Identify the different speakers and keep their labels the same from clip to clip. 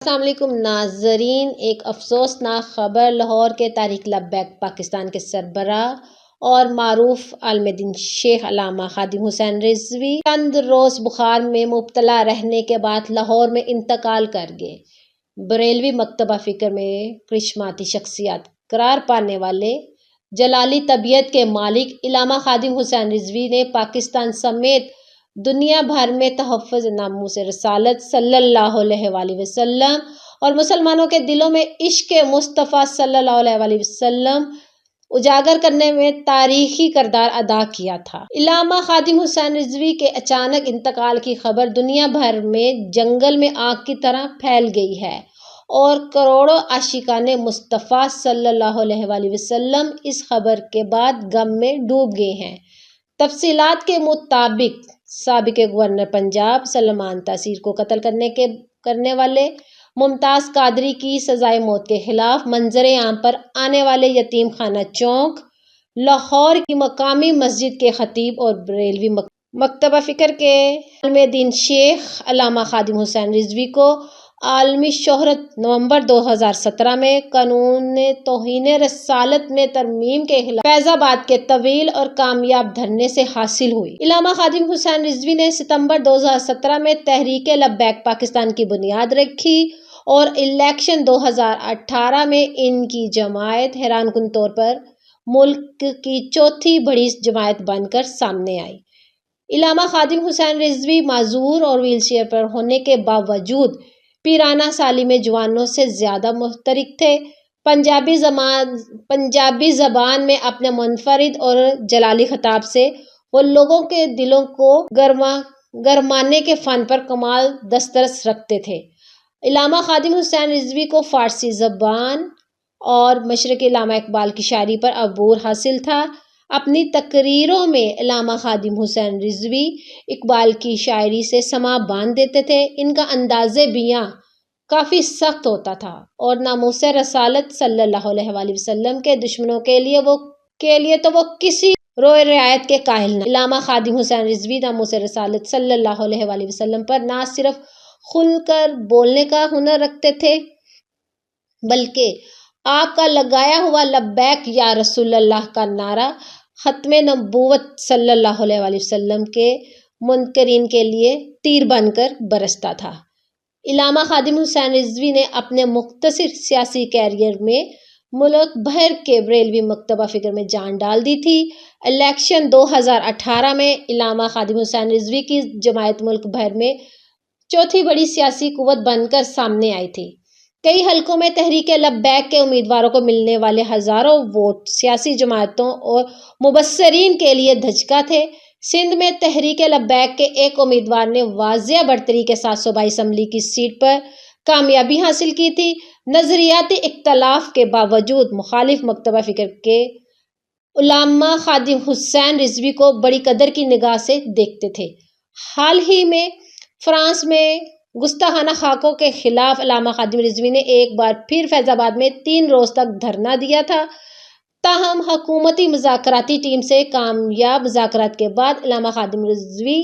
Speaker 1: السلام علیکم ناظرین، ایک افسوسناک خبر لاہور کے تحریک لبیک پاکستان کے سربراہ اور معروف عالم دین شیخ علامہ خادم حسین رضوی چند روز بخار میں مبتلا رہنے کے بعد لاہور میں انتقال کر گئے۔ بریلوی مکتبہ فکر میں کرشماتی شخصیت قرار پانے والے جلالی طبیعت کے مالک علامہ خادم حسین رضوی نے پاکستان سمیت دنیا بھر میں تحفظ ناموس رسالت صلی اللہ علیہ وآلہ وسلم اور مسلمانوں کے دلوں میں عشق مصطفیٰ صلی اللہ علیہ وآلہ وسلم اجاگر کرنے میں تاریخی کردار ادا کیا تھا۔ علامہ خادم حسین رضوی کے اچانک انتقال کی خبر دنیا بھر میں جنگل میں آگ کی طرح پھیل گئی ہے اور کروڑوں عاشقان مصطفیٰ صلی اللہ علیہ وآلہ وسلم اس خبر کے بعد غم میں ڈوب گئے ہیں۔ تفصیلات کے مطابق سابق گورنر پنجاب سلمان تاثیر کو قتل کرنے والے ممتاز قادری کی سزائے موت کے خلاف منظر عام پر آنے والے یتیم خانہ چوک لاہور کی مقامی مسجد کے خطیب اور بریلوی مکتبہ فکر کے عالم دین شیخ علامہ خادم حسین رضوی کو عالمی شہرت نومبر 2017 میں قانون توہین رسالت میں ترمیم کے خلاف فیض آباد کے طویل اور کامیاب دھرنے سے حاصل ہوئی۔ علامہ خادم حسین رضوی نے ستمبر 2017 میں تحریک لبیک پاکستان کی بنیاد رکھی اور الیکشن 2018 میں ان کی جماعت حیران کن طور پر ملک کی چوتھی بڑی جماعت بن کر سامنے آئی۔ علامہ خادم حسین رضوی معذور اور ویل چیئر پر ہونے کے باوجود پیرانہ سالی میں جوانوں سے زیادہ محترک تھے۔ پنجابی زبان میں اپنے منفرد اور جلالی خطاب سے وہ لوگوں کے دلوں کو گرمانے کے فن پر کمال دسترس رکھتے تھے۔ علامہ خادم حسین رضوی کو فارسی زبان اور مشرقی علامہ اقبال کی شاعری پر عبور حاصل تھا۔ اپنی تقریروں میں علامہ خادم حسین رضوی اقبال کی شاعری سے سماع باندھ دیتے تھے۔ ان کا انداز بیاں کافی سخت ہوتا تھا اور ناموس رسالت صلی اللہ علیہ وآلہ وسلم کے دشمنوں کے لیے تو وہ کسی روئے رعایت کے قائل نہیں۔ علامہ خادم حسین رضوی ناموس رسالت صلی اللہ علیہ وآلہ وسلم پر نہ صرف کھل کر بولنے کا ہنر رکھتے تھے بلکہ آپ کا لگایا ہوا لبیک یا رسول اللہ کا نعرہ ختم نبوت صلی اللہ علیہ وآلہ وسلم کے منکرین کے لیے تیر بن کر برستا تھا۔ علامہ خادم حسین رضوی نے اپنے مختصر سیاسی کیریئر میں ملک بھر کے بریلوی مکتبہ فکر میں جان ڈال دی تھی۔ الیکشن 2018 میں علامہ خادم حسین رضوی کی جماعت ملک بھر میں چوتھی بڑی سیاسی قوت بن کر سامنے آئی تھی۔ کئی حلقوں میں تحریک لبیک کے امیدواروں کو ملنے والے ہزاروں ووٹ سیاسی جماعتوں اور مبصرین کے لیے دھچکا تھے۔ سندھ میں تحریک لبیک کے ایک امیدوار نے واضح برتری کے ساتھ صوبائی اسمبلی کی سیٹ پر کامیابی حاصل کی تھی۔ نظریاتی اختلاف کے باوجود مخالف مکتبہ فکر کے علامہ خادم حسین رضوی کو بڑی قدر کی نگاہ سے دیکھتے تھے۔ حال ہی میں فرانس میں گستاخانہ خاکوں کے خلاف علامہ خادم رضوی نے ایک بار پھر فیض آباد میں 3 روز تک دھرنا دیا تھا۔ تاہم حکومتی مذاکراتی ٹیم سے کامیاب مذاکرات کے بعد علامہ خادم علامہ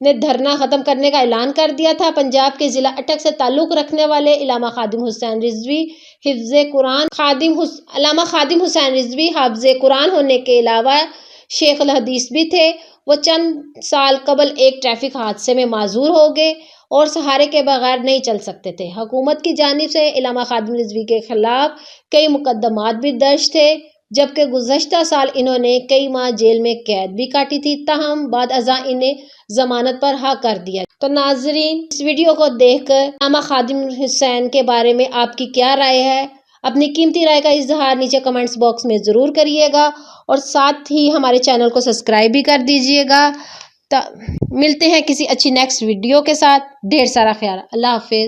Speaker 1: نے دھرنا ختم کرنے کا اعلان کر دیا تھا۔ پنجاب کے ضلع اٹک سے تعلق رکھنے والے علامہ خادم حسین رضوی علامہ خادم حسین رضوی حافظ قرآن ہونے کے علاوہ شیخ الحدیث بھی تھے۔ وہ چند سال قبل ایک ٹریفک حادثے میں معذور ہو گئے اور سہارے کے بغیر نہیں چل سکتے تھے۔ حکومت کی جانب سے علامہ خادم رضوی کے خلاف کئی مقدمات بھی درج تھے، جبکہ گزشتہ سال انہوں نے کئی ماہ جیل میں قید بھی کاٹی تھی، تاہم بعد ازاں انہیں ضمانت پر رہا کر دیا۔ تو ناظرین، اس ویڈیو کو دیکھ کر علامہ خادم حسین کے بارے میں آپ کی کیا رائے ہے؟ اپنی قیمتی رائے کا اظہار نیچے کمنٹس باکس میں ضرور کریے گا اور ساتھ ہی ہمارے چینل کو سبسکرائب بھی کر دیجیے گا۔ ملتے ہیں کسی اچھی نیکسٹ ویڈیو کے ساتھ۔ ڈھیر سارا خیال۔ اللہ حافظ۔